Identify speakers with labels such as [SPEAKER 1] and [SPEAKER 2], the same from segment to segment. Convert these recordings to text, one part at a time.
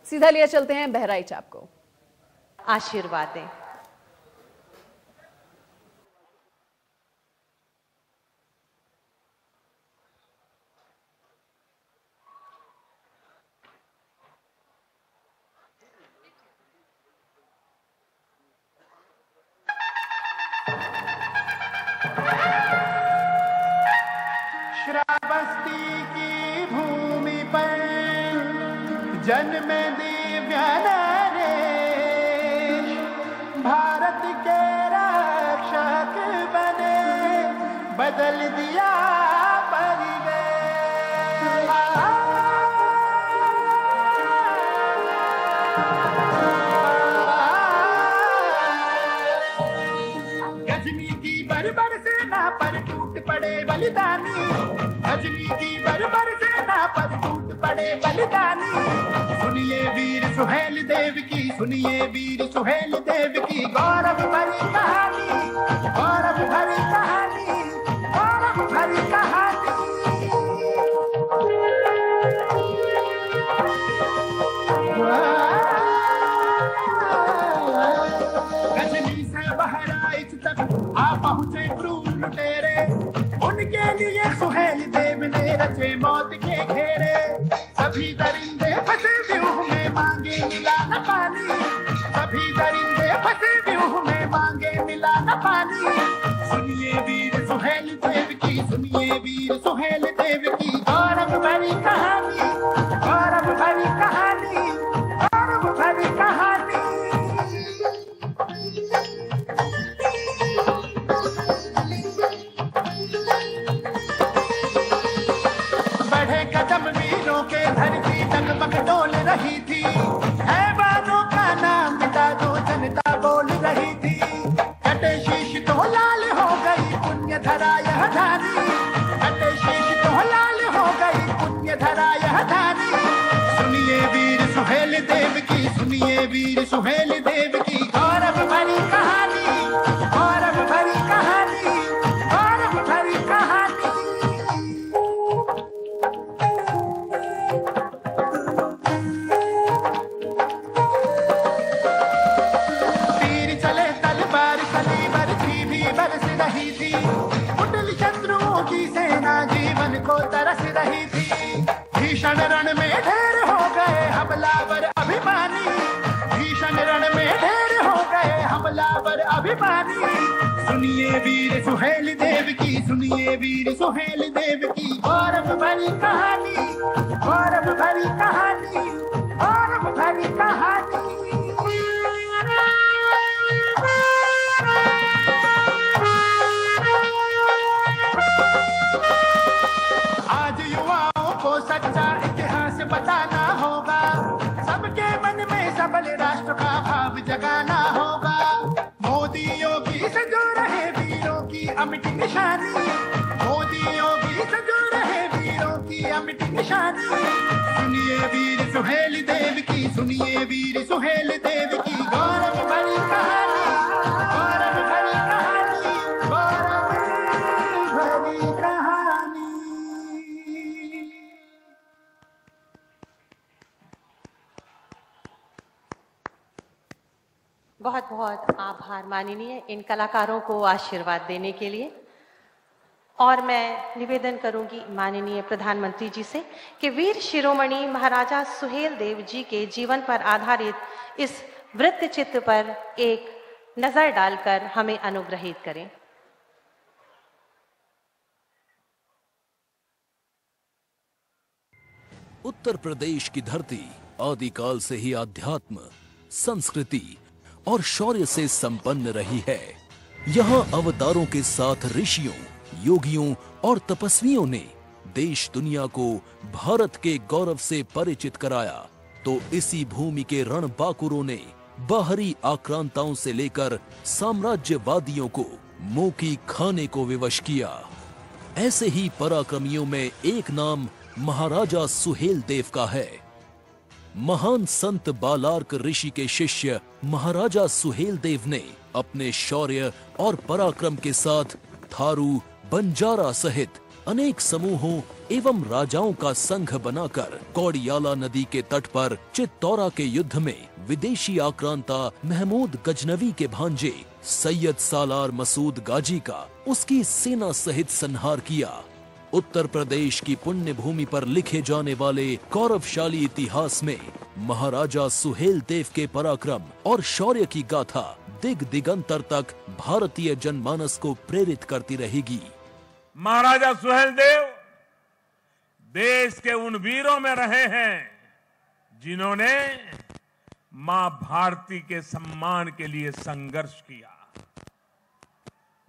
[SPEAKER 1] सीधा लिया चलते हैं बहराइच आपको।
[SPEAKER 2] आशीर्वाद दें।
[SPEAKER 3] श्रावस्ती की भूमि पर जन्म दिव्य नरेश, भारत के रक्षक बने, बदल दिया परिवेश। गजनी की बर्बर सेना पर टूट पड़े बलिदानी, गजनी की बर्बर सेना पर टूट पड़े बलिदानी। सुनिए वीर सुहेल देव की, सुनिए वीर सुहेल देव की गौरव भरी कहानी, गौरव भरी कहानी, गौरव भरी कहानी। गजनी से बहराइच तक आ पहुंचे क्रूर लुटेरे, उनके लिए सुहेल देव ने रचे मौत के घेरे। सभी दरिंदे फंसे व्यूह में मांगे मिला न पानी, सभी दरिंदे फंसे व्यूह में मांगे मिला न पानी। सुनिए वीर सुहेल देव की, सुनिए वीर सुहेल देव की गौरव भरी कहानी, गौरव भरी कहानी, गौरव भरी कहानी। बढ़े कदम वीरों के, धरती डगमग डोल रही थी, हैवानों का नाम मिटा दो जनता बोल रही थी। कटे शीश तो लाल हो गई पुण्य धरा यह धानी, कटे शीश तो लाल हो गई पुण्य धरा यह धानी। सुनिए वीर सुहेल देव की, सुनिए वीर सुहेल देव की गौरव भरी कहानी, गौरव भरी कहानी, गौरव भरी कहानी। तीर चले तलवार कलीवर भी बरस रही थी, कुटिल शत्रुओं की सेना जीवन को तरस रही थी। भीषण रण में ढेर हो गए हमलावर अभिमानी, भीषण रण में ढेर हो गए हमलावर अभिमानी। सुनिए वीर सुहेल देव की, सुनिए वीर सुहेल देव की गौरव भरी कहानी, गौरव भरी कहानी, गौरव भरी कहानी। आज युवाओं को सच्चा इतिहास बताना होगा, सबके मन में सबल राष्ट्र का भाव जगाना होगा। मोदी योगी से जो रहे वीरों की अमिट निशानी, मोदी योगी से जो रहे वीरों की अमिट निशानी। सुनिए वीर सुहेल देव की, सुनिए वीर सुहेल देव की गौरव भरी कहानी, गौरव भरी कहानी, गौरव भरी कहानी।
[SPEAKER 2] बहुत बहुत आभार माननीय इन कलाकारों को आशीर्वाद देने के लिए। और मैं निवेदन करूंगी माननीय प्रधानमंत्री जी से कि वीर शिरोमणि महाराजा सुहेल देव जी के जीवन पर आधारित इस वृत्त चित्र पर एक नजर डालकर हमें अनुग्रहित करें।
[SPEAKER 4] उत्तर प्रदेश की धरती आदिकाल से ही आध्यात्म, संस्कृति और शौर्य से संपन्न रही है। यहाँ अवतारों के साथ ऋषियों, योगियों और तपस्वियों ने देश दुनिया को भारत के गौरव से परिचित कराया, तो इसी भूमि के रणबांकुरों ने बाहरी आक्रांताओं से लेकर साम्राज्यवादियों को मुंह की खाने को विवश किया। ऐसे ही पराक्रमियों में एक नाम महाराजा सुहेल देव का है। महान संत बालार्क ऋषि के शिष्य महाराजा सुहेल देव ने अपने शौर्य और पराक्रम के साथ थारू, बंजारा सहित अनेक समूहों एवं राजाओं का संघ बनाकर कौड़ियाला नदी के तट पर चित्तौरा के युद्ध में विदेशी आक्रांता महमूद गजनवी के भांजे सैयद सालार मसूद गाजी का उसकी सेना सहित संहार किया। उत्तर प्रदेश की पुण्य भूमि पर लिखे जाने वाले गौरवशाली इतिहास में महाराजा सुहेलदेव के पराक्रम और शौर्य की गाथा दिग दिगंतर तक भारतीय जनमानस को प्रेरित करती रहेगी।
[SPEAKER 5] महाराजा सुहेलदेव देश के उन वीरों में रहे हैं जिन्होंने मां भारती के सम्मान के लिए संघर्ष किया।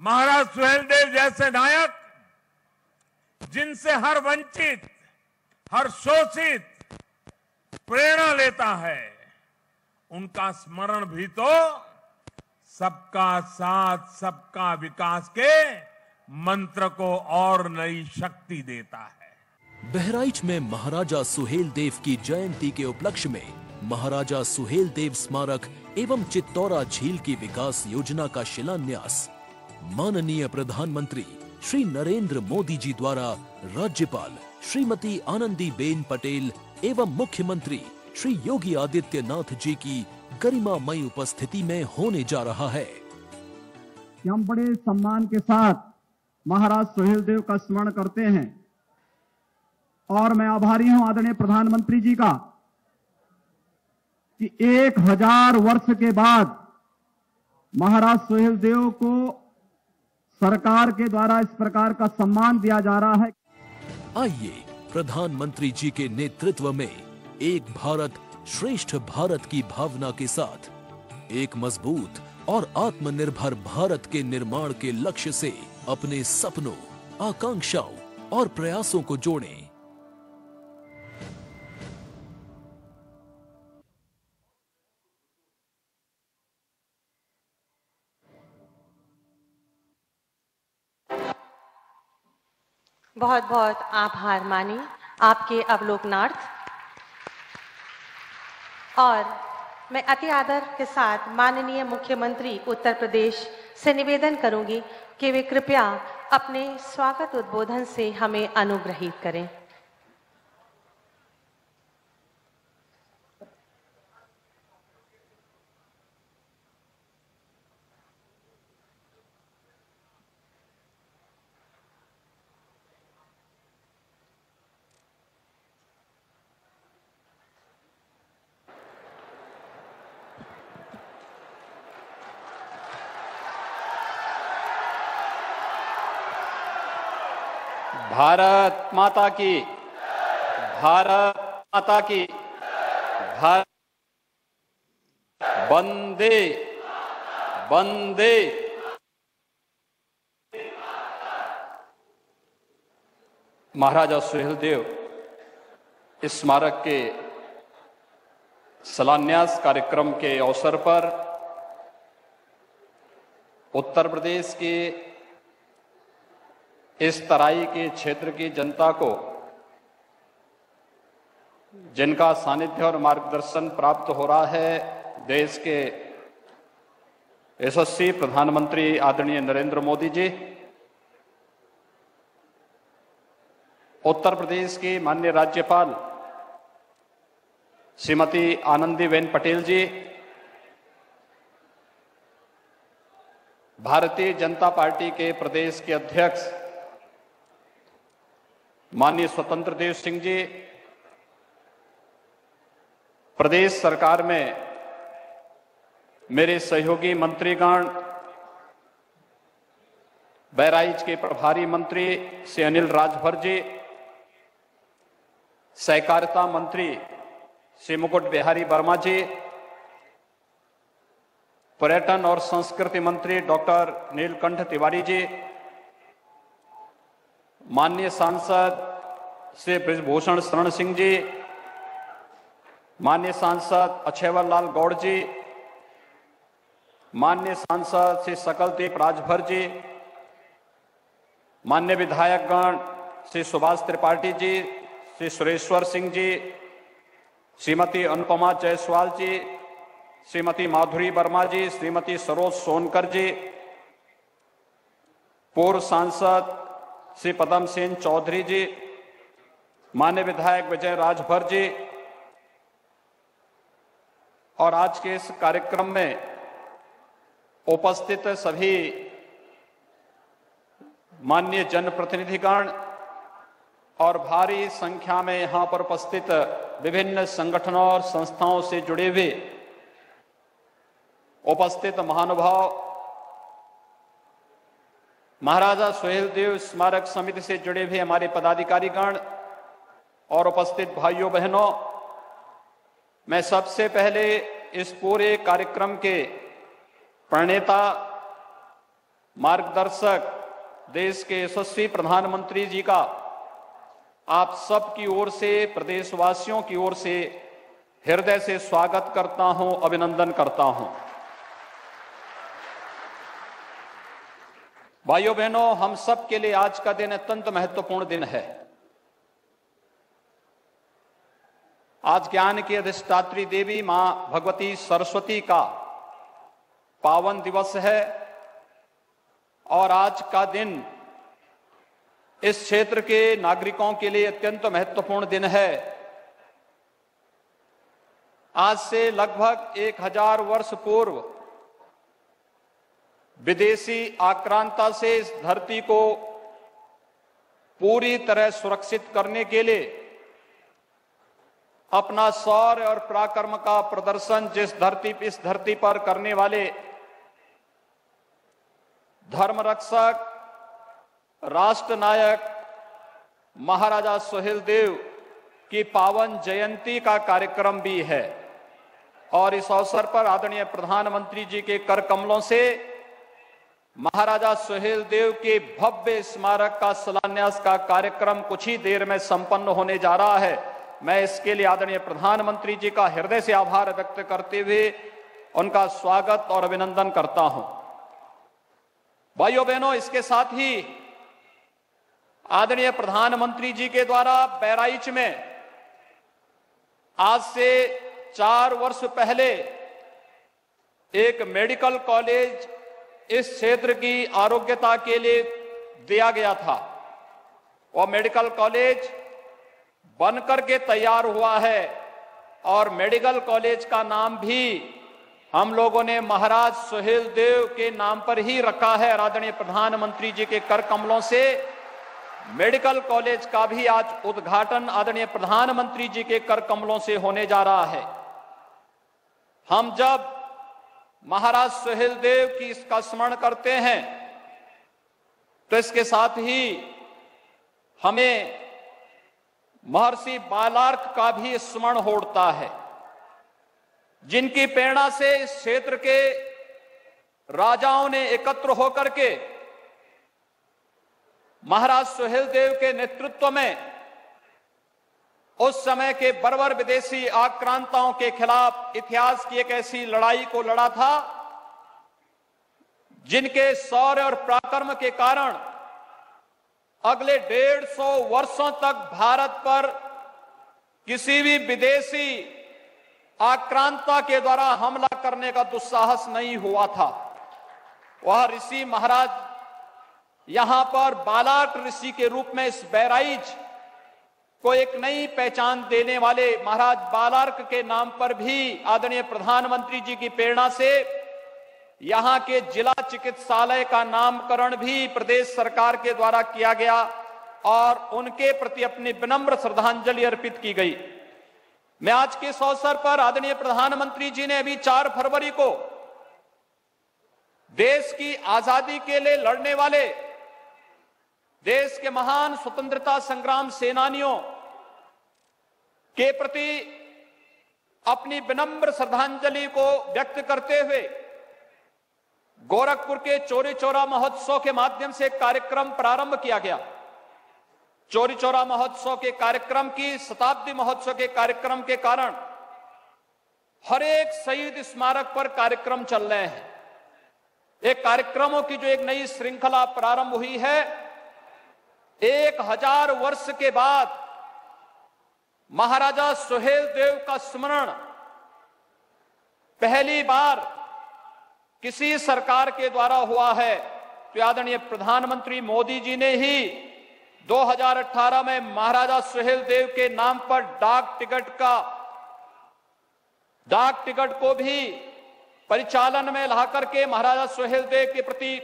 [SPEAKER 5] महाराज सुहेलदेव जैसे नायक जिनसे हर वंचित, हर शोषित प्रेरणा लेता है, उनका स्मरण भी तो सबका साथ सबका विकास के मंत्र को और नई शक्ति देता है।
[SPEAKER 4] बहराइच में महाराजा सुहेलदेव की जयंती के उपलक्ष्य में महाराजा सुहेलदेव स्मारक एवं चित्तौरा झील की विकास योजना का शिलान्यास माननीय प्रधानमंत्री श्री नरेंद्र मोदी जी द्वारा राज्यपाल श्रीमती आनंदीबेन पटेल एवं मुख्यमंत्री श्री योगी आदित्यनाथ जी की गरिमामयी उपस्थिति में होने जा रहा है।
[SPEAKER 6] हम बड़े सम्मान के साथ महाराज सुहेलदेव का स्मरण करते हैं और मैं आभारी हूं आदरणीय प्रधानमंत्री जी का कि 1000 वर्ष के बाद महाराज सुहेलदेव को सरकार के द्वारा इस प्रकार का सम्मान दिया जा रहा है।
[SPEAKER 4] आइए प्रधानमंत्री जी के नेतृत्व में एक भारत श्रेष्ठ भारत की भावना के साथ एक मजबूत और आत्मनिर्भर भारत के निर्माण के लक्ष्य से अपने सपनों, आकांक्षाओं और प्रयासों को जोड़ें।
[SPEAKER 2] बहुत बहुत आभार मानी आपके अवलोकनार्थ। और मैं अति आदर के साथ माननीय मुख्यमंत्री उत्तर प्रदेश से निवेदन करूंगी कि वे कृपया अपने स्वागत उद्बोधन से हमें अनुग्रहित करें।
[SPEAKER 7] भारत माता की, भारत माता की, भारत वंदे वंदे। महाराजा सुहेलदेव स्मारक के शिलान्यास कार्यक्रम के अवसर पर उत्तर प्रदेश के इस तराई के क्षेत्र की जनता को जिनका सानिध्य और मार्गदर्शन प्राप्त हो रहा है, देश के यशस्वी प्रधानमंत्री आदरणीय नरेंद्र मोदी जी, उत्तर प्रदेश की माननीय राज्यपाल श्रीमती आनंदीबेन पटेल जी, भारतीय जनता पार्टी के प्रदेश के अध्यक्ष माननीय स्वतंत्र देव सिंह जी, प्रदेश सरकार में मेरे सहयोगी मंत्रीगण, बहराइच के प्रभारी मंत्री श्री अनिल राजभर जी, सहकारिता मंत्री श्री मुकुट बिहारी वर्मा जी, पर्यटन और संस्कृति मंत्री डॉक्टर नीलकंठ तिवारी जी, माननीय सांसद श्री बृजभूषण शरण सिंह जी, माननीय सांसद अक्षयवर लाल गौड़ जी, माननीय सांसद श्री सकलदीप राजभर जी, माननीय विधायकगण श्री सुभाष त्रिपाठी जी, श्री सुरेश्वर सिंह जी, श्रीमती अनुपमा जायसवाल जी, श्रीमती माधुरी वर्मा जी, श्रीमती सरोज सोनकर जी, पूर्व सांसद श्री पदम सेन चौधरी जी, माननीय विधायक विजय राजभर जी और आज के इस कार्यक्रम में उपस्थित सभी माननीय जनप्रतिनिधिगण और भारी संख्या में यहां पर उपस्थित विभिन्न संगठनों और संस्थाओं से जुड़े हुए उपस्थित महानुभाव, महाराजा सुहेलदेव स्मारक समिति से जुड़े हुए हमारे पदाधिकारीगण और उपस्थित भाइयों बहनों, मैं सबसे पहले इस पूरे कार्यक्रम के प्रणेता, मार्गदर्शक, देश के यशस्वी प्रधानमंत्री जी का आप सब की ओर से, प्रदेशवासियों की ओर से हृदय से स्वागत करता हूं, अभिनंदन करता हूं। भाइयों बहनों, हम सब के लिए आज का दिन अत्यंत महत्वपूर्ण दिन है। आज ज्ञान की अधिष्ठात्री देवी मां भगवती सरस्वती का पावन दिवस है और आज का दिन इस क्षेत्र के नागरिकों के लिए अत्यंत महत्वपूर्ण दिन है। आज से लगभग 1000 वर्ष पूर्व विदेशी आक्रांता से इस धरती को पूरी तरह सुरक्षित करने के लिए अपना शौर्य और पराक्रम का प्रदर्शन इस धरती पर करने वाले धर्मरक्षक, राष्ट्र नायक महाराजा सुहेलदेव की पावन जयंती का कार्यक्रम भी है और इस अवसर पर आदरणीय प्रधानमंत्री जी के कर कमलों से महाराजा सुहेलदेव के भव्य स्मारक का शिलान्यास का कार्यक्रम कुछ ही देर में संपन्न होने जा रहा है। मैं इसके लिए आदरणीय प्रधानमंत्री जी का हृदय से आभार व्यक्त करते हुए उनका स्वागत और अभिनंदन करता हूं। भाइयों बहनों, इसके साथ ही आदरणीय प्रधानमंत्री जी के द्वारा बहराइच में आज से 4 वर्ष पहले एक मेडिकल कॉलेज इस क्षेत्र की आरोग्यता के लिए दिया गया था। वह मेडिकल कॉलेज बनकर के तैयार हुआ है और मेडिकल कॉलेज का नाम भी हम लोगों ने महाराज सुहेलदेव के नाम पर ही रखा है। आदरणीय प्रधानमंत्री जी के कर कमलों से मेडिकल कॉलेज का भी आज उद्घाटन आदरणीय प्रधानमंत्री जी के कर कमलों से होने जा रहा है। हम जब महाराज सुहेलदेव की इसका स्मरण करते हैं तो इसके साथ ही हमें महर्षि बालार्क का भी स्मरण होता है, जिनकी प्रेरणा से इस क्षेत्र के राजाओं ने एकत्र होकर के महाराज सुहेलदेव के नेतृत्व में उस समय के बर्बर विदेशी आक्रांताओं के खिलाफ इतिहास की एक ऐसी लड़ाई को लड़ा था जिनके शौर्य और पराक्रम के कारण अगले 150 वर्षों तक भारत पर किसी भी विदेशी आक्रांता के द्वारा हमला करने का दुस्साहस नहीं हुआ था। वह ऋषि महाराज यहां पर बालार्क ऋषि के रूप में इस बहराइच को एक नई पहचान देने वाले महाराज बालार्क के नाम पर भी आदरणीय प्रधानमंत्री जी की प्रेरणा से यहां के जिला चिकित्सालय का नामकरण भी प्रदेश सरकार के द्वारा किया गया और उनके प्रति अपनी विनम्र श्रद्धांजलि अर्पित की गई। मैं आज के इस अवसर पर आदरणीय प्रधानमंत्री जी ने अभी 4 फरवरी को देश की आजादी के लिए लड़ने वाले देश के महान स्वतंत्रता संग्राम सेनानियों के प्रति अपनी विनम्र श्रद्धांजलि को व्यक्त करते हुए गोरखपुर के चौरी चौरा महोत्सव के माध्यम से कार्यक्रम प्रारंभ किया गया। चौरी चौरा महोत्सव के कार्यक्रम की शताब्दी महोत्सव के कार्यक्रम के कारण हर एक शहीद स्मारक पर कार्यक्रम चल रहे हैं। एक कार्यक्रमों की जो एक नई श्रृंखला प्रारंभ हुई है, 1000 वर्ष के बाद महाराजा सुहेलदेव का स्मरण पहली बार किसी सरकार के द्वारा हुआ है तो आदरणीय प्रधानमंत्री मोदी जी ने ही 2018 में महाराजा सुहेलदेव के नाम पर डाक टिकट को भी परिचालन में लाकर के महाराजा सुहेलदेव के प्रति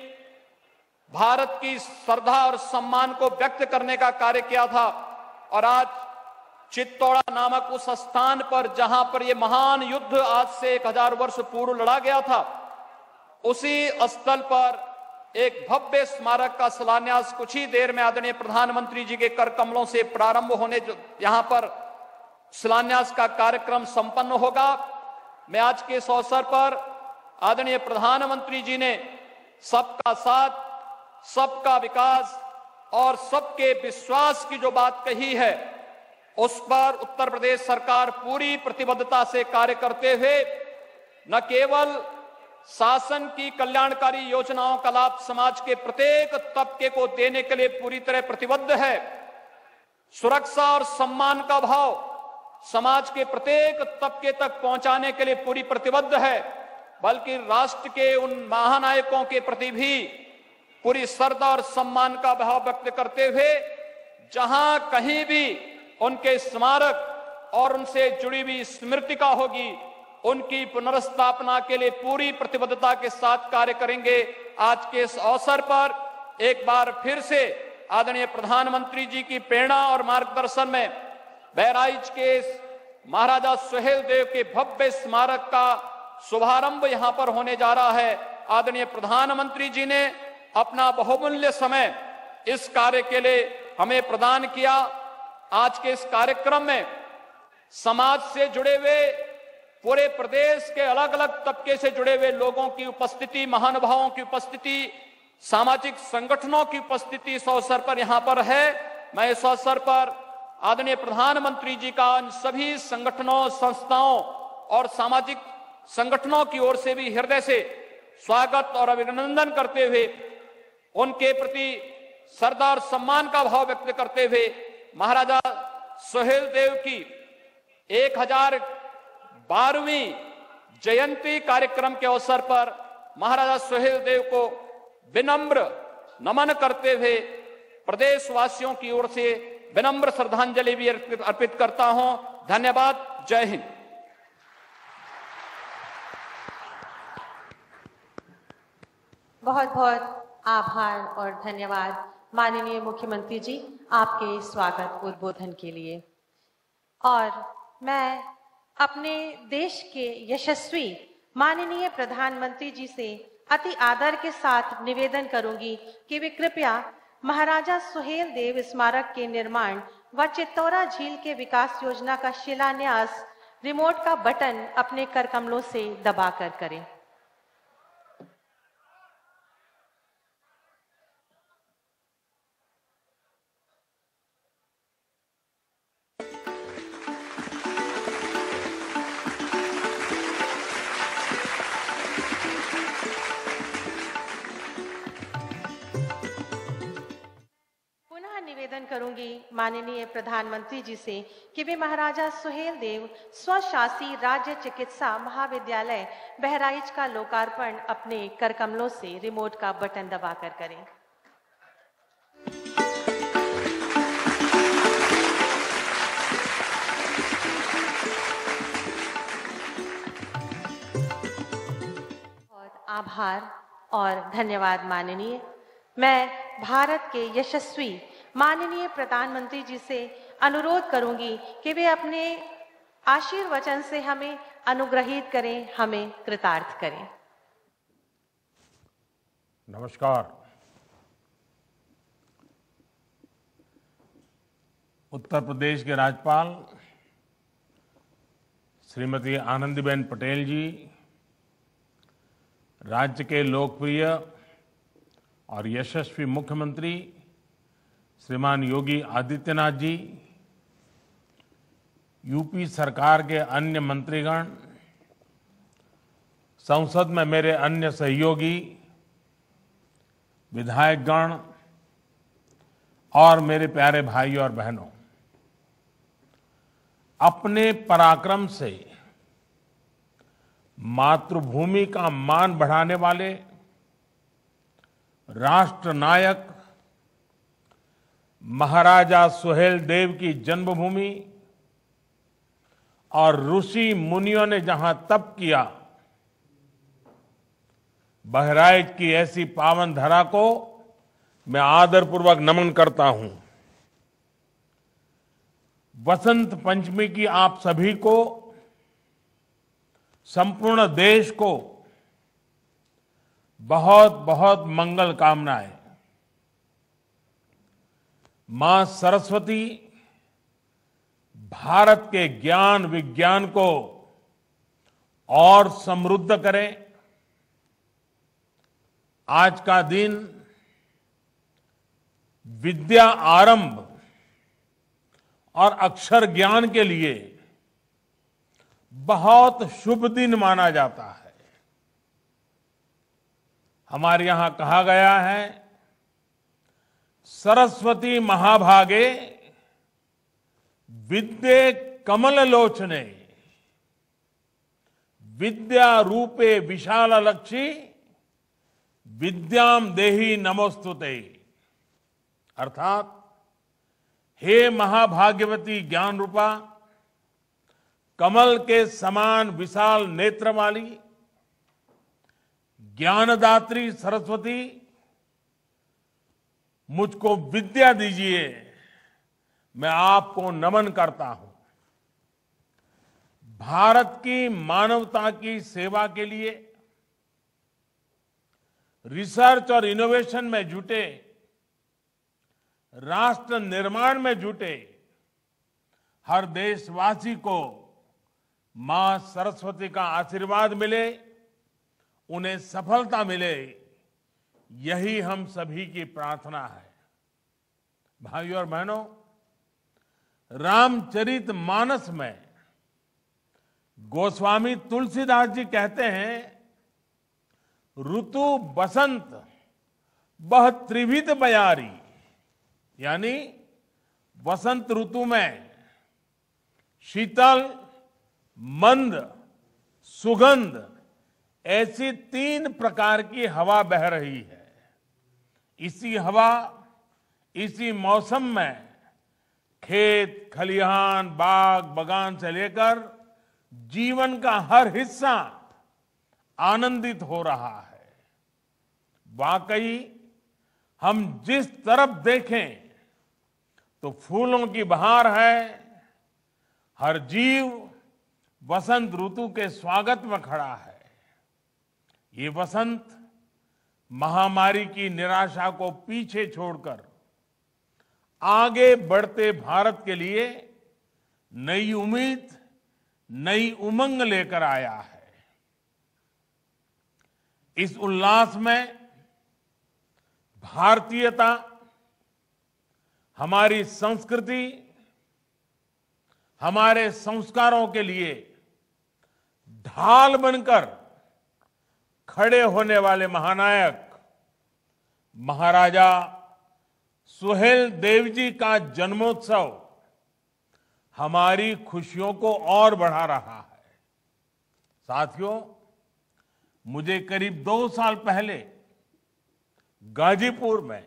[SPEAKER 7] भारत की श्रद्धा और सम्मान को व्यक्त करने का कार्य किया था। और आज चित्तौड़ा नामक उस स्थान पर जहां पर यह महान युद्ध आज से 1000 वर्ष पूर्व लड़ा गया था, उसी स्थल पर एक भव्य स्मारक का शिलान्यास कुछ ही देर में आदरणीय प्रधानमंत्री जी के कर कमलों से प्रारंभ होने, यहां पर शिलान्यास का कार्यक्रम संपन्न होगा। मैं आज के इस अवसर पर आदरणीय प्रधानमंत्री जी ने सबका साथ, सबका विकास और सबके विश्वास की जो बात कही है, उस पर उत्तर प्रदेश सरकार पूरी प्रतिबद्धता से कार्य करते हुए न केवल शासन की कल्याणकारी योजनाओं का लाभ समाज के प्रत्येक तबके को देने के लिए पूरी तरह प्रतिबद्ध है, सुरक्षा और सम्मान का भाव समाज के प्रत्येक तबके तक पहुंचाने के लिए पूरी प्रतिबद्ध है, बल्कि राष्ट्र के उन महानायकों के प्रति भी पूरी श्रद्धा और सम्मान का भाव व्यक्त करते हुए जहां कहीं भी उनके स्मारक और उनसे जुड़ी हुई स्मृतिका होगी, उनकी पुनर्स्थापना के लिए पूरी प्रतिबद्धता के साथ कार्य करेंगे। आज के इस अवसर पर एक बार फिर से आदरणीय प्रधानमंत्री जी की प्रेरणा और मार्गदर्शन में बहराइच के महाराजा सुहेलदेव के भव्य स्मारक का शुभारंभ यहां पर होने जा रहा है। आदरणीय प्रधानमंत्री जी ने अपना बहुमूल्य समय इस कार्य के लिए हमें प्रदान किया। आज के इस कार्यक्रम में समाज से जुड़े हुए, पूरे प्रदेश के अलग अलग तबके से जुड़े हुए लोगों की उपस्थिति, महानुभावों की उपस्थिति, सामाजिक संगठनों की उपस्थिति इस अवसर पर यहां पर है। मैं इस अवसर पर आदरणीय प्रधानमंत्री जी का इन सभी संगठनों, संस्थाओं और सामाजिक संगठनों की ओर से भी हृदय से स्वागत और अभिनंदन करते हुए, उनके प्रति श्रद्धा और सम्मान का भाव व्यक्त करते हुए महाराजा सुहेलदेव की 1012वीं जयंती कार्यक्रम के अवसर पर महाराजा सुहेलदेव को विनम्र नमन करते हुए प्रदेशवासियों की ओर से विनम्र श्रद्धांजलि भी अर्पित करता हूं। धन्यवाद। जय हिंद।
[SPEAKER 2] बहुत बहुत आभार और धन्यवाद माननीय मुख्यमंत्री जी आपके स्वागत उद्बोधन के लिए। और मैं अपने देश के यशस्वी माननीय प्रधानमंत्री जी से अति आदर के साथ निवेदन करूंगी कि वे कृपया महाराजा सुहेलदेव स्मारक के निर्माण व चित्तौरा झील के विकास योजना का शिलान्यास रिमोट का बटन अपने कर कमलों से दबाकर करें। निवेदन करूंगी माननीय प्रधानमंत्री जी से कि वे महाराजा सुहेलदेव स्वशासी राज्य चिकित्सा महाविद्यालय बहराइच का लोकार्पण अपने कर कमलों से रिमोट का बटन दबाकर करें। बहुत आभार और धन्यवाद माननीय। मैं भारत के यशस्वी माननीय प्रधानमंत्री जी से अनुरोध करूंगी कि वे अपने आशीर्वचन से हमें अनुग्रहित करें, हमें कृतार्थ करें।
[SPEAKER 5] नमस्कार। उत्तर प्रदेश के राज्यपाल श्रीमती आनंदीबेन पटेल जी, राज्य के लोकप्रिय और यशस्वी मुख्यमंत्री श्रीमान योगी आदित्यनाथ जी, यूपी सरकार के अन्य मंत्रीगण, संसद में मेरे अन्य सहयोगी, विधायकगण और मेरे प्यारे भाई और बहनों, अपने पराक्रम से मातृभूमि का मान बढ़ाने वाले राष्ट्र नायक महाराजा सुहेल देव की जन्मभूमि और ऋषि मुनियों ने जहां तप किया, बहराइच की ऐसी पावन धरा को मैं आदरपूर्वक नमन करता हूं। वसंत पंचमी की आप सभी को, संपूर्ण देश को बहुत बहुत मंगल कामनाएं। मां सरस्वती भारत के ज्ञान विज्ञान को और समृद्ध करें। आज का दिन विद्या आरंभ और अक्षर ज्ञान के लिए बहुत शुभ दिन माना जाता है। हमारे यहां कहा गया है, सरस्वती महाभागे विद्ये कमल लोचने, विद्या रूपे विशाल लक्षी विद्याम देहि नमोस्तुते। अर्थात हे महाभाग्यवती ज्ञान रूपा, कमल के समान विशाल नेत्र वाली ज्ञानदात्री सरस्वती, मुझको विद्या दीजिए, मैं आपको नमन करता हूं। भारत की मानवता की सेवा के लिए रिसर्च और इनोवेशन में जुटे, राष्ट्र निर्माण में जुटे हर देशवासी को मां सरस्वती का आशीर्वाद मिले, उन्हें सफलता मिले, यही हम सभी की प्रार्थना है। भाइयों और बहनों, रामचरित मानस में गोस्वामी तुलसीदास जी कहते हैं, ऋतु बसंत बह त्रिविध बयारी, यानी वसंत ऋतु में शीतल, मंद, सुगंध ऐसी 3 प्रकार की हवा बह रही है। इसी हवा, इसी मौसम में खेत, खलिहान, बाग, बगान से लेकर जीवन का हर हिस्सा आनंदित हो रहा है। वाकई हम जिस तरफ देखें तो फूलों की बहार है। हर जीव वसंत ऋतु के स्वागत में खड़ा है। ये वसंत महामारी की निराशा को पीछे छोड़कर आगे बढ़ते भारत के लिए नई उम्मीद, नई उमंग लेकर आया है। इस उल्लास में भारतीयता, हमारी संस्कृति, हमारे संस्कारों के लिए ढाल बनकर खड़े होने वाले महानायक महाराजा सुहेल देव जी का जन्मोत्सव हमारी खुशियों को और बढ़ा रहा है। साथियों, मुझे करीब 2 साल पहले गाजीपुर में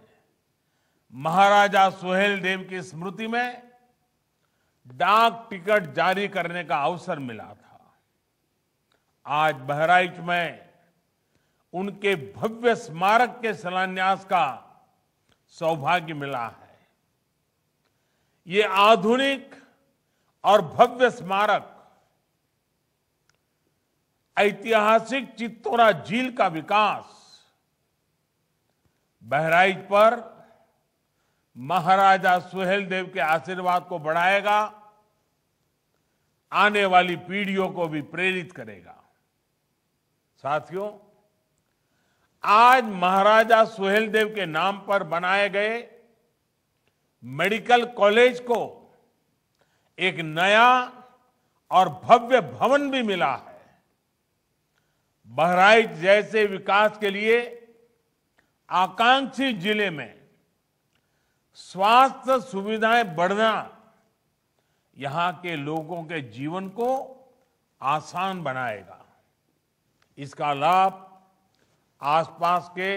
[SPEAKER 5] महाराजा सुहेल देव की स्मृति में डाक टिकट जारी करने का अवसर मिला था। आज बहराइच में उनके भव्य स्मारक के शिलान्यास का सौभाग्य मिला है। ये आधुनिक और भव्य स्मारक ऐतिहासिक चित्तौरा झील का विकास बहराइच पर महाराजा सुहेल देव के आशीर्वाद को बढ़ाएगा, आने वाली पीढ़ियों को भी प्रेरित करेगा। साथियों, आज महाराजा सुहेल देव के नाम पर बनाए गए मेडिकल कॉलेज को एक नया और भव्य भवन भी मिला है। बहराइच जैसे विकास के लिए आकांक्षी जिले में स्वास्थ्य सुविधाएं बढ़ना यहां के लोगों के जीवन को आसान बनाएगा। इसका लाभ आसपास के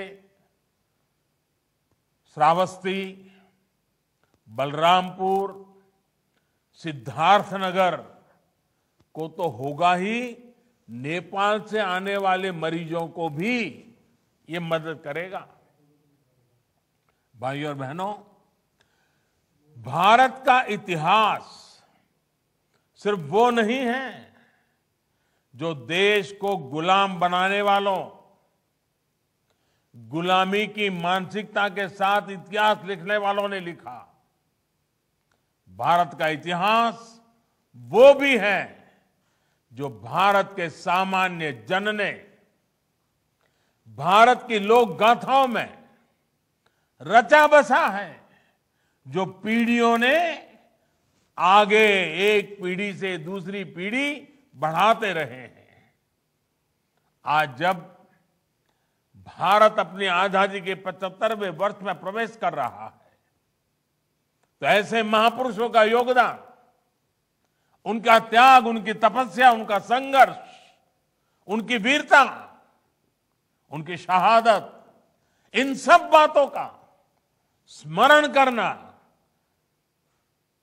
[SPEAKER 5] श्रावस्ती, बलरामपुर, सिद्धार्थनगर को तो होगा ही, नेपाल से आने वाले मरीजों को भी ये मदद करेगा। भाइयों और बहनों, भारत का इतिहास सिर्फ वो नहीं है जो देश को गुलाम बनाने वालों, गुलामी की मानसिकता के साथ इतिहास लिखने वालों ने लिखा। भारत का इतिहास वो भी है जो भारत के सामान्य जन ने भारत की लोक गाथाओं में रचा बसा है, जो पीढ़ियों ने आगे एक पीढ़ी से दूसरी पीढ़ी बढ़ाते रहे हैं। आज जब भारत अपनी आजादी के 75वें वर्ष में प्रवेश कर रहा है, तो ऐसे महापुरुषों का योगदान, उनका त्याग, उनकी तपस्या, उनका संघर्ष, उनकी वीरता, उनकी शहादत, इन सब बातों का स्मरण करना,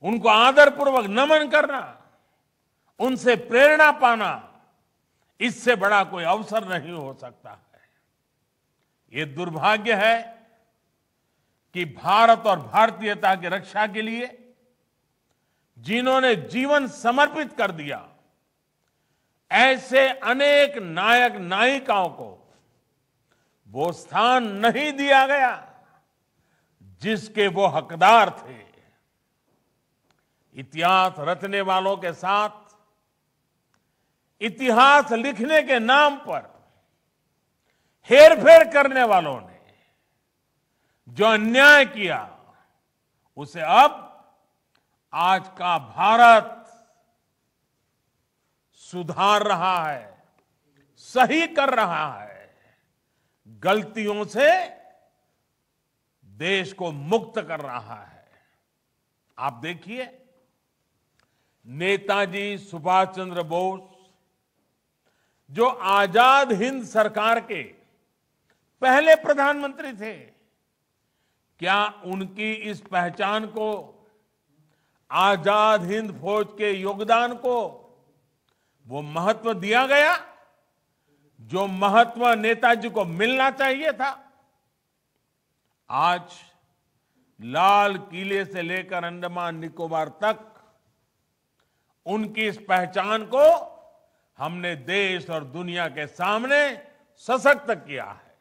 [SPEAKER 5] उनको आदरपूर्वक नमन करना, उनसे प्रेरणा पाना, इससे बड़ा कोई अवसर नहीं हो सकता है। ये दुर्भाग्य है कि भारत और भारतीयता की रक्षा के लिए जिन्होंने जीवन समर्पित कर दिया, ऐसे अनेक नायक नायिकाओं को वो स्थान नहीं दिया गया जिसके वो हकदार थे। इतिहास रचने वालों के साथ इतिहास लिखने के नाम पर हेरफेर करने वालों ने जो अन्याय किया, उसे अब आज का भारत सुधार रहा है, सही कर रहा है, गलतियों से देश को मुक्त कर रहा है। आप देखिए, नेताजी सुभाष चंद्र बोस जो आजाद हिंद सरकार के पहले प्रधानमंत्री थे, क्या उनकी इस पहचान को, आजाद हिंद फौज के योगदान को वो महत्व दिया गया जो महत्व नेताजी को मिलना चाहिए था? आज लाल किले से लेकर अंडमान निकोबार तक उनकी इस पहचान को हमने देश और दुनिया के सामने सशक्त किया है।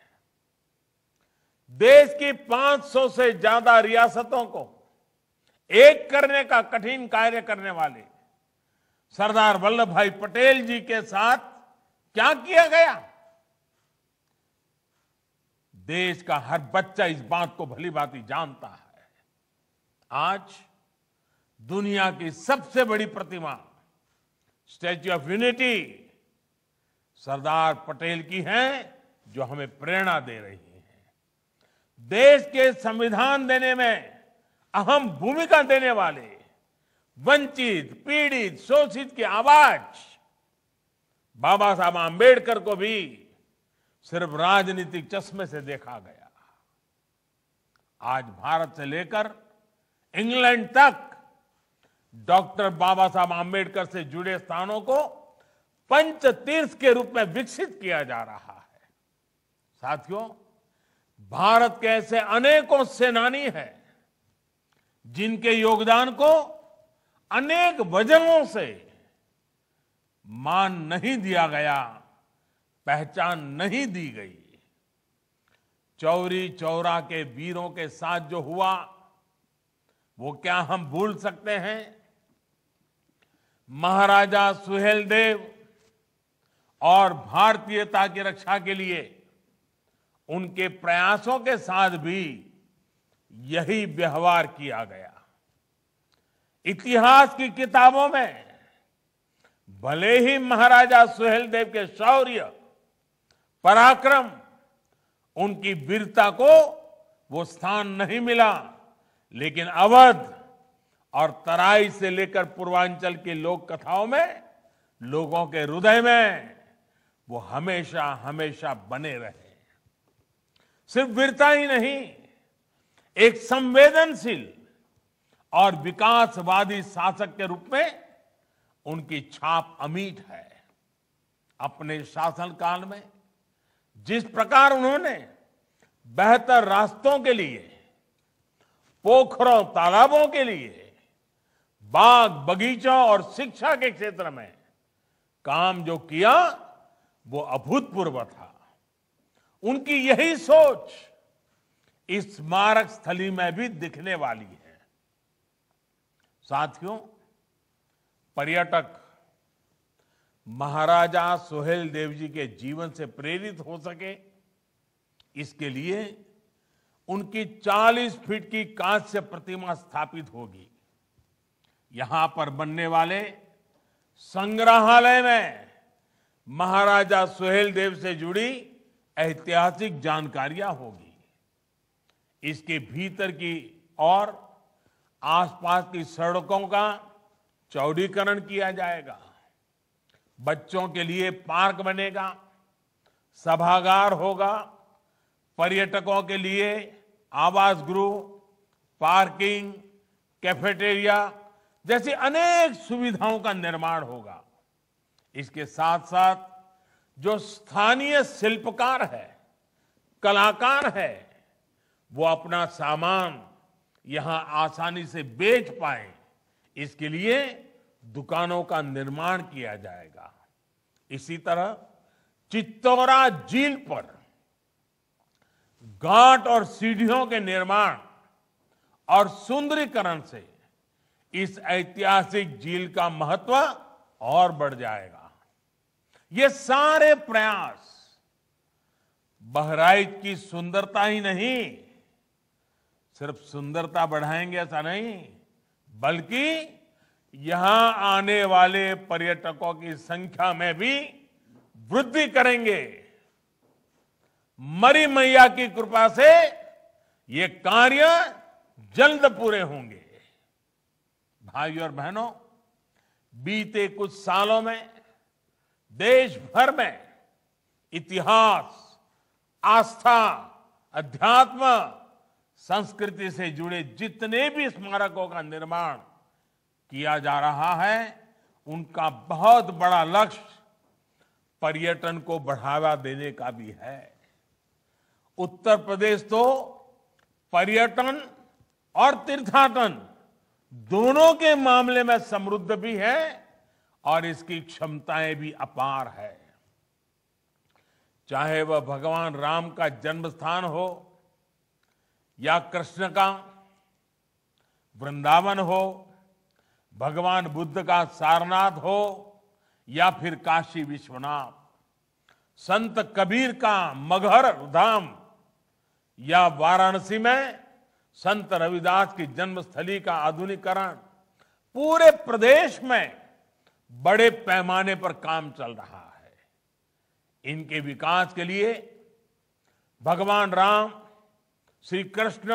[SPEAKER 5] देश की 500 से ज्यादा रियासतों को एक करने का कठिन कार्य करने वाले सरदार वल्लभ भाई पटेल जी के साथ क्या किया गया? देश का हर बच्चा इस बात को भली भांति जानता है। आज दुनिया की सबसे बड़ी प्रतिमा statue of unity Sardar Patel की है, जो हमें प्रेरणा दे रही है। देश के संविधान देने में अहम भूमिका देने वाले वंचित, पीड़ित, शोषित की आवाज बाबा साहब आंबेडकर को भी सिर्फ राजनीतिक चश्मे से देखा गया। आज भारत से लेकर इंग्लैंड तक डॉक्टर बाबा साहब आंबेडकर से जुड़े स्थानों को पंचतीर्थ के रूप में विकसित किया जा रहा है। साथियों, भारत के ऐसे अनेकों सेनानी हैं जिनके योगदान को अनेक वजहों से मान नहीं दिया गया, पहचान नहीं दी गई। चौरी चौरा के वीरों के साथ जो हुआ, वो क्या हम भूल सकते हैं? महाराजा सुहेलदेव और भारतीयता की रक्षा के लिए उनके प्रयासों के साथ भी यही व्यवहार किया गया। इतिहास की किताबों में भले ही महाराजा सुहेलदेव के शौर्य, पराक्रम, उनकी वीरता को वो स्थान नहीं मिला, लेकिन अवध और तराई से लेकर पूर्वांचल की लोक कथाओं में, लोगों के हृदय में वो हमेशा हमेशा बने रहे। सिर्फ वीरता ही नहीं, एक संवेदनशील और विकासवादी शासक के रूप में उनकी छाप अमिट है। अपने शासनकाल में जिस प्रकार उन्होंने बेहतर रास्तों के लिए, पोखरों तालाबों के लिए, बाग बगीचों और शिक्षा के क्षेत्र में काम जो किया वो अभूतपूर्व था। उनकी यही सोच इस स्मारक स्थली में भी दिखने वाली है। साथियों, पर्यटक महाराजा सुहेलदेव जी के जीवन से प्रेरित हो सके, इसके लिए उनकी 40 फीट की कांस्य प्रतिमा स्थापित होगी। यहां पर बनने वाले संग्रहालय में महाराजा सुहेलदेव से जुड़ी ऐतिहासिक जानकारियां होगी। इसके भीतर की और आसपास की सड़कों का चौड़ीकरण किया जाएगा। बच्चों के लिए पार्क बनेगा, सभागार होगा, पर्यटकों के लिए आवास गृह, पार्किंग, कैफेटेरिया जैसी अनेक सुविधाओं का निर्माण होगा। इसके साथ साथ जो स्थानीय शिल्पकार है, कलाकार है, वो अपना सामान यहां आसानी से बेच पाए, इसके लिए दुकानों का निर्माण किया जाएगा। इसी तरह चित्तौरा झील पर घाट और सीढ़ियों के निर्माण और सुंदरीकरण से इस ऐतिहासिक झील का महत्व और बढ़ जाएगा। ये सारे प्रयास बहराइच की सुंदरता ही नहीं, सिर्फ सुंदरता बढ़ाएंगे ऐसा नहीं, बल्कि यहां आने वाले पर्यटकों की संख्या में भी वृद्धि करेंगे। मरी मैया की कृपा से ये कार्य जल्द पूरे होंगे। भाइयों और बहनों, बीते कुछ सालों में देश भर में इतिहास, आस्था, अध्यात्म, संस्कृति से जुड़े जितने भी स्मारकों का निर्माण किया जा रहा है, उनका बहुत बड़ा लक्ष्य पर्यटन को बढ़ावा देने का भी है। उत्तर प्रदेश तो पर्यटन और तीर्थाटन दोनों के मामले में समृद्ध भी है और इसकी क्षमताएं भी अपार है। चाहे वह भगवान राम का जन्म स्थान हो या कृष्ण का वृंदावन हो, भगवान बुद्ध का सारनाथ हो या फिर काशी विश्वनाथ, संत कबीर का मगहर धाम या वाराणसी में संत रविदास की जन्मस्थली का आधुनिकीकरण, पूरे प्रदेश में बड़े पैमाने पर काम चल रहा है। इनके विकास के लिए भगवान राम, श्री कृष्ण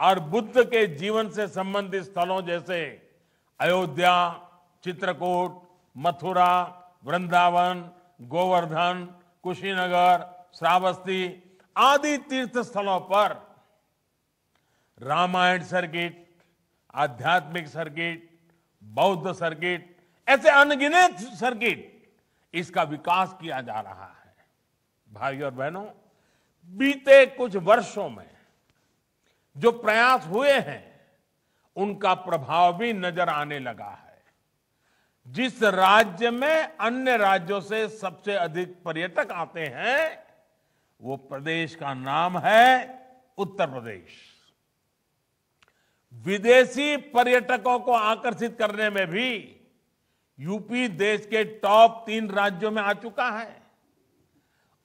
[SPEAKER 5] और बुद्ध के जीवन से संबंधित स्थलों जैसे अयोध्या, चित्रकूट, मथुरा, वृंदावन, गोवर्धन, कुशीनगर, श्रावस्ती आदि तीर्थ स्थलों पर रामायण सर्किट, आध्यात्मिक सर्किट, बौद्ध सर्किट, ऐसे अनगिनत सर्किट, इसका विकास किया जा रहा है। भाइयों और बहनों, बीते कुछ वर्षों में जो प्रयास हुए हैं, उनका प्रभाव भी नजर आने लगा है। जिस राज्य में अन्य राज्यों से सबसे अधिक पर्यटक आते हैं, वो प्रदेश का नाम है उत्तर प्रदेश। विदेशी पर्यटकों को आकर्षित करने में भी यूपी देश के टॉप 3 राज्यों में आ चुका है।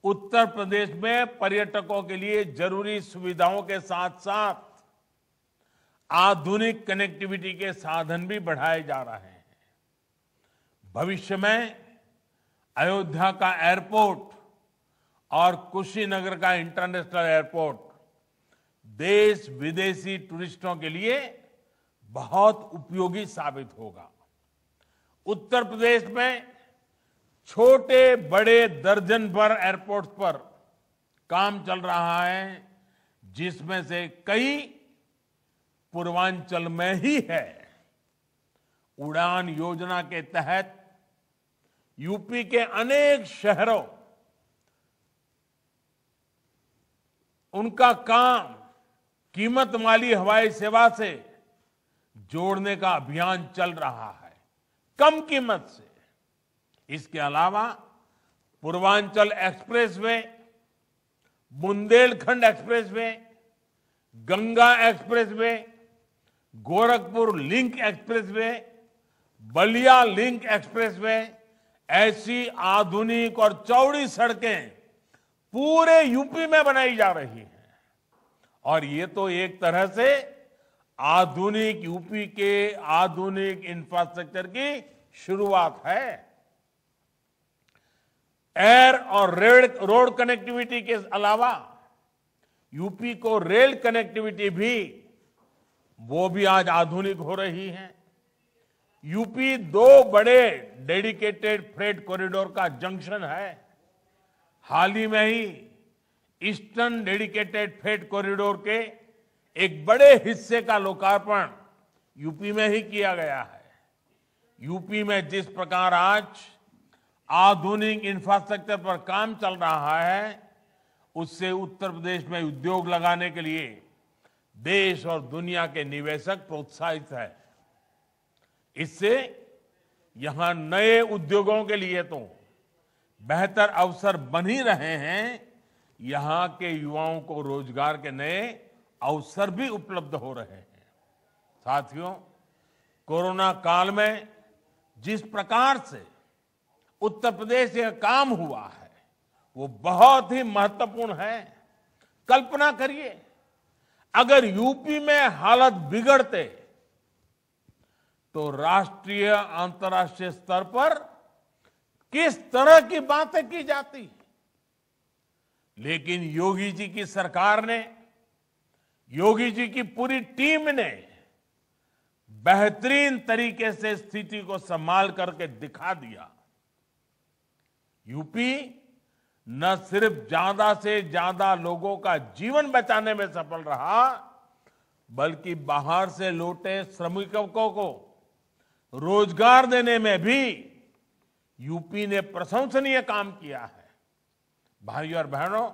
[SPEAKER 5] उत्तर प्रदेश में पर्यटकों के लिए जरूरी सुविधाओं के साथ साथ आधुनिक कनेक्टिविटी के साधन भी बढ़ाए जा रहे हैं। भविष्य में अयोध्या का एयरपोर्ट और कुशीनगर का इंटरनेशनल एयरपोर्ट देश विदेशी टूरिस्टों के लिए बहुत उपयोगी साबित होगा। उत्तर प्रदेश में छोटे बड़े दर्जन भर एयरपोर्ट पर काम चल रहा है, जिसमें से कई पूर्वांचल में ही है। उड़ान योजना के तहत यूपी के अनेक शहरों उनका काम कीमत वाली हवाई सेवा से जोड़ने का अभियान चल रहा है, कम कीमत से। इसके अलावा Purvanchal expressway, Bundelkhand expressway, Ganga expressway, Gorakhpur link expressway, Ballia link expressway, ऐसी आधुनिक और चौड़ी सड़कें पूरे यूपी में बनाई जा रही हैं। और ये तो एक तरह से आधुनिक यूपी के आधुनिक इंफ्रास्ट्रक्चर की शुरुआत है। एयर और रोड कनेक्टिविटी के अलावा यूपी को रेल कनेक्टिविटी भी आज आधुनिक हो रही है। यूपी 2 बड़े डेडिकेटेड फ्रेट कॉरिडोर का जंक्शन है। हाल ही में ही ईस्टर्न डेडिकेटेड फ्रेट कॉरिडोर के एक बड़े हिस्से का लोकार्पण यूपी में ही किया गया है। यूपी में जिस प्रकार आज आधुनिक इंफ्रास्ट्रक्चर पर काम चल रहा है, उससे उत्तर प्रदेश में उद्योग लगाने के लिए देश और दुनिया के निवेशक प्रोत्साहित है। इससे यहां नए उद्योगों के लिए तो बेहतर अवसर बन ही रहे हैं, यहां के युवाओं को रोजगार के नए अवसर भी उपलब्ध हो रहे हैं। साथियों, कोरोना काल में जिस प्रकार से उत्तर प्रदेश में काम हुआ है वो बहुत ही महत्वपूर्ण है। कल्पना करिए, अगर यूपी में हालत बिगड़ते तो राष्ट्रीय अंतर्राष्ट्रीय स्तर पर किस तरह की बातें की जाती। लेकिन योगी जी की सरकार ने, योगी जी की पूरी टीम ने बेहतरीन तरीके से स्थिति को संभाल करके दिखा दिया। यूपी न सिर्फ ज्यादा से ज्यादा लोगों का जीवन बचाने में सफल रहा, बल्कि बाहर से लौटे श्रमिकों को रोजगार देने में भी यूपी ने प्रशंसनीय काम किया है। भाइयों और बहनों,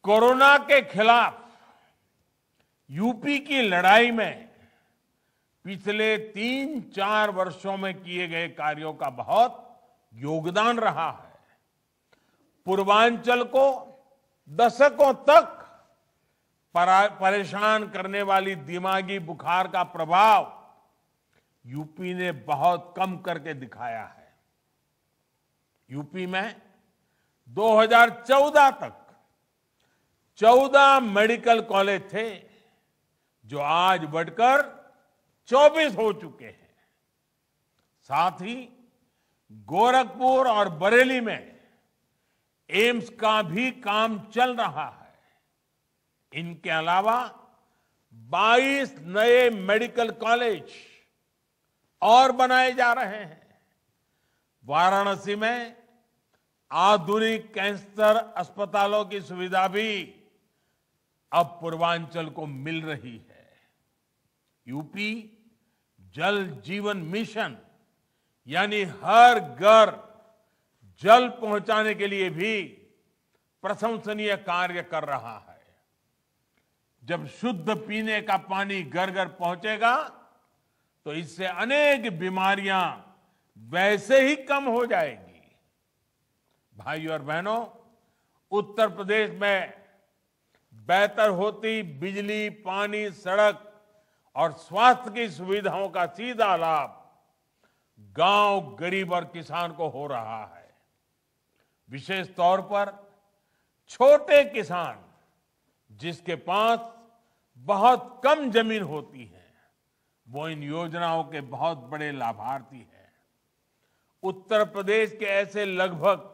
[SPEAKER 5] कोरोना के खिलाफ यूपी की लड़ाई में पिछले 3-4 वर्षों में किए गए कार्यों का बहुत योगदान रहा है। पूर्वांचल को दशकों तक परेशान करने वाली दिमागी बुखार का प्रभाव यूपी ने बहुत कम करके दिखाया है। यूपी में 2014 तक 14 मेडिकल कॉलेज थे, जो आज बढ़कर 24 हो चुके हैं। साथ ही गोरखपुर और बरेली में एम्स का भी काम चल रहा है। इनके अलावा 22 नए मेडिकल कॉलेज और बनाए जा रहे हैं। वाराणसी में आधुनिक कैंसर अस्पतालों की सुविधा भी अब पूर्वांचल को मिल रही है। यूपी जल जीवन मिशन यानी हर घर जल पहुंचाने के लिए भी प्रशंसनीय कार्य कर रहा है। जब शुद्ध पीने का पानी घर घर पहुंचेगा तो इससे अनेक बीमारियां वैसे ही कम हो जाएगी। भाइयों और बहनों, उत्तर प्रदेश में बेहतर होती बिजली, पानी, सड़क और स्वास्थ्य की सुविधाओं का सीधा लाभ गांव, गरीब और किसान को हो रहा है। विशेष तौर पर छोटे किसान जिसके पास बहुत कम जमीन होती है, वो इन योजनाओं के बहुत बड़े लाभार्थी हैं। उत्तर प्रदेश के ऐसे लगभग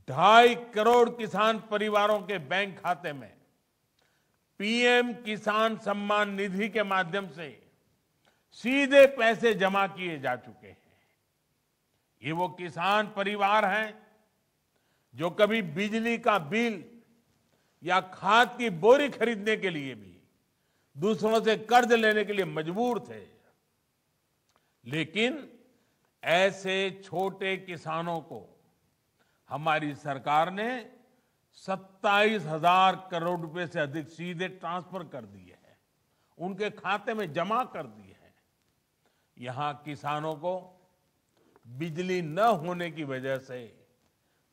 [SPEAKER 5] 2.5 करोड़ किसान परिवारों के बैंक खाते में पीएम किसान सम्मान निधि के माध्यम से सीधे पैसे जमा किए जा चुके हैं। ये वो किसान परिवार हैं जो कभी बिजली का बिल या खाद की बोरी खरीदने के लिए भी दूसरों से कर्ज लेने के लिए मजबूर थे। लेकिन ऐसे छोटे किसानों को हमारी सरकार ने 27,000 करोड़ रुपए से अधिक सीधे ट्रांसफर कर दिए हैं, उनके खाते में जमा कर दिए हैं। यहां किसानों को बिजली न होने की वजह से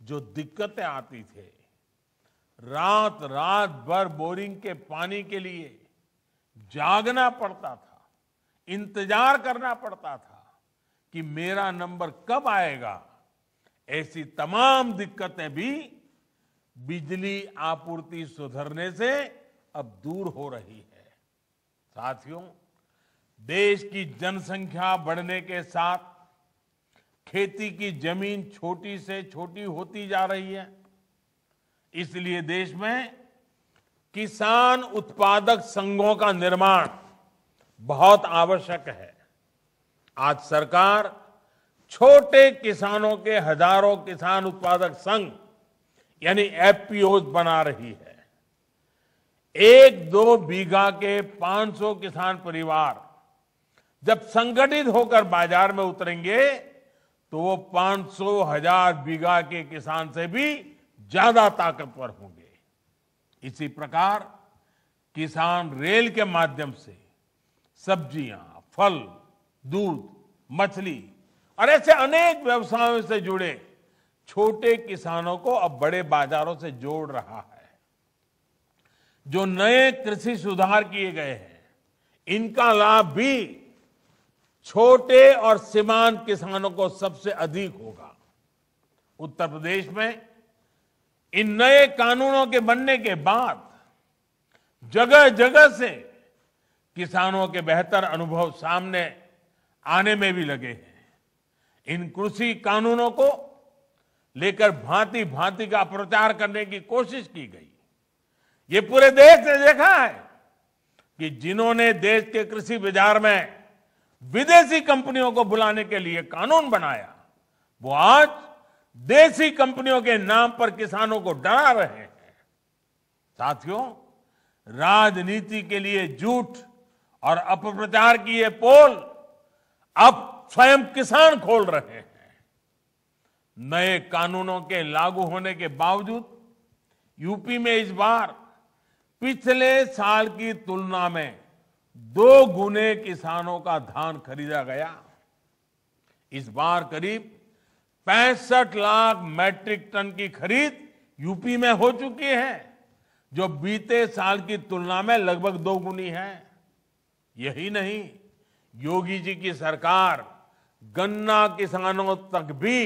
[SPEAKER 5] जो दिक्कतें आती थे, रात रात भर बोरिंग के पानी के लिए जागना पड़ता था, इंतजार करना पड़ता था कि मेरा नंबर कब आएगा। ऐसी तमाम दिक्कतें भी बिजली आपूर्ति सुधरने से अब दूर हो रही है। साथियों, देश की जनसंख्या बढ़ने के साथ खेती की जमीन छोटी से छोटी होती जा रही है। इसलिए देश में किसान उत्पादक संघों का निर्माण बहुत आवश्यक है। आज सरकार छोटे किसानों के हजारों किसान उत्पादक संघ यानी एफपीओ बना रही है। 1-2 बीघा के 500 किसान परिवार जब संगठित होकर बाजार में उतरेंगे तो वो 500,000 बीघा के किसान से भी ज्यादा ताकतवर होंगे। इसी प्रकार किसान रेल के माध्यम से सब्जियां, फल, दूध, मछली और ऐसे अनेक व्यवसायों से जुड़े छोटे किसानों को अब बड़े बाजारों से जोड़ रहा है। जो नए कृषि सुधार किए गए हैं, इनका लाभ भी छोटे और सीमांत किसानों को सबसे अधिक होगा। उत्तर प्रदेश में इन नए कानूनों के बनने के बाद जगह जगह से किसानों के बेहतर अनुभव सामने आने में भी लगे हैं। इन कृषि कानूनों को लेकर भांति भांति का प्रचार करने की कोशिश की गई। ये पूरे देश ने देखा है कि जिन्होंने देश के कृषि बाजार में विदेशी कंपनियों को बुलाने के लिए कानून बनाया, वो आज देसी कंपनियों के नाम पर किसानों को डरा रहे हैं। साथियों, राजनीति के लिए झूठ और अपप्रचार की ये पोल अब स्वयं किसान खोल रहे हैं। नए कानूनों के लागू होने के बावजूद यूपी में इस बार पिछले साल की तुलना में 2 गुने किसानों का धान खरीदा गया। इस बार करीब 65 लाख मैट्रिक टन की खरीद यूपी में हो चुकी है, जो बीते साल की तुलना में लगभग 2 गुनी है। यही नहीं, योगी जी की सरकार गन्ना किसानों तक भी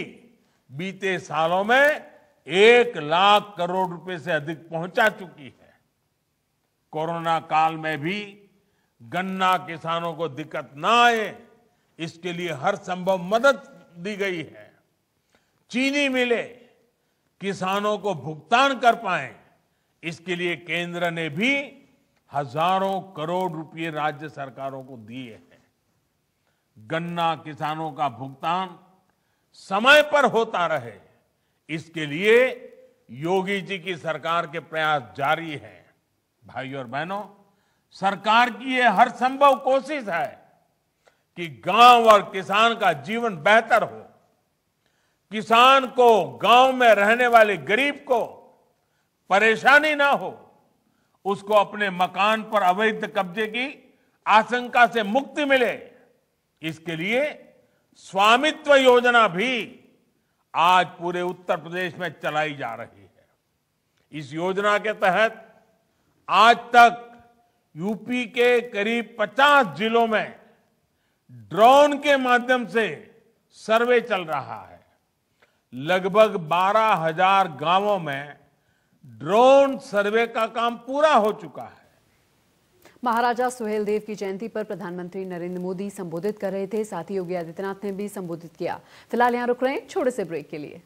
[SPEAKER 5] बीते सालों में 1 लाख करोड़ रुपए से अधिक पहुंचा चुकी है। कोरोना काल में भी गन्ना किसानों को दिक्कत ना आए, इसके लिए हर संभव मदद दी गई है। चीनी मिले किसानों को भुगतान कर पाए, इसके लिए केंद्र ने भी हजारों करोड़ रुपए राज्य सरकारों को दिए हैं। गन्ना किसानों का भुगतान समय पर होता रहे, इसके लिए योगी जी की सरकार के प्रयास जारी है। भाइयों और बहनों, सरकार की यह हर संभव कोशिश है कि गांव और किसान का जीवन बेहतर हो। किसान को, गांव में रहने वाले गरीब को परेशानी ना हो, उसको अपने मकान पर अवैध कब्जे की आशंका से मुक्ति मिले, इसके लिए स्वामित्व योजना भी आज पूरे उत्तर प्रदेश में चलाई जा रही है। इस योजना के तहत आज तक यूपी के करीब 50 जिलों में ड्रोन के माध्यम से सर्वे चल रहा है। लगभग 12,000 गांवों में ड्रोन सर्वे का काम पूरा हो चुका है।
[SPEAKER 1] महाराजा सुहेलदेव की जयंती पर प्रधानमंत्री नरेंद्र मोदी संबोधित कर रहे थे, साथ ही योगी आदित्यनाथ ने भी संबोधित किया। फिलहाल यहां रुक रहे हैं छोटे से ब्रेक के लिए।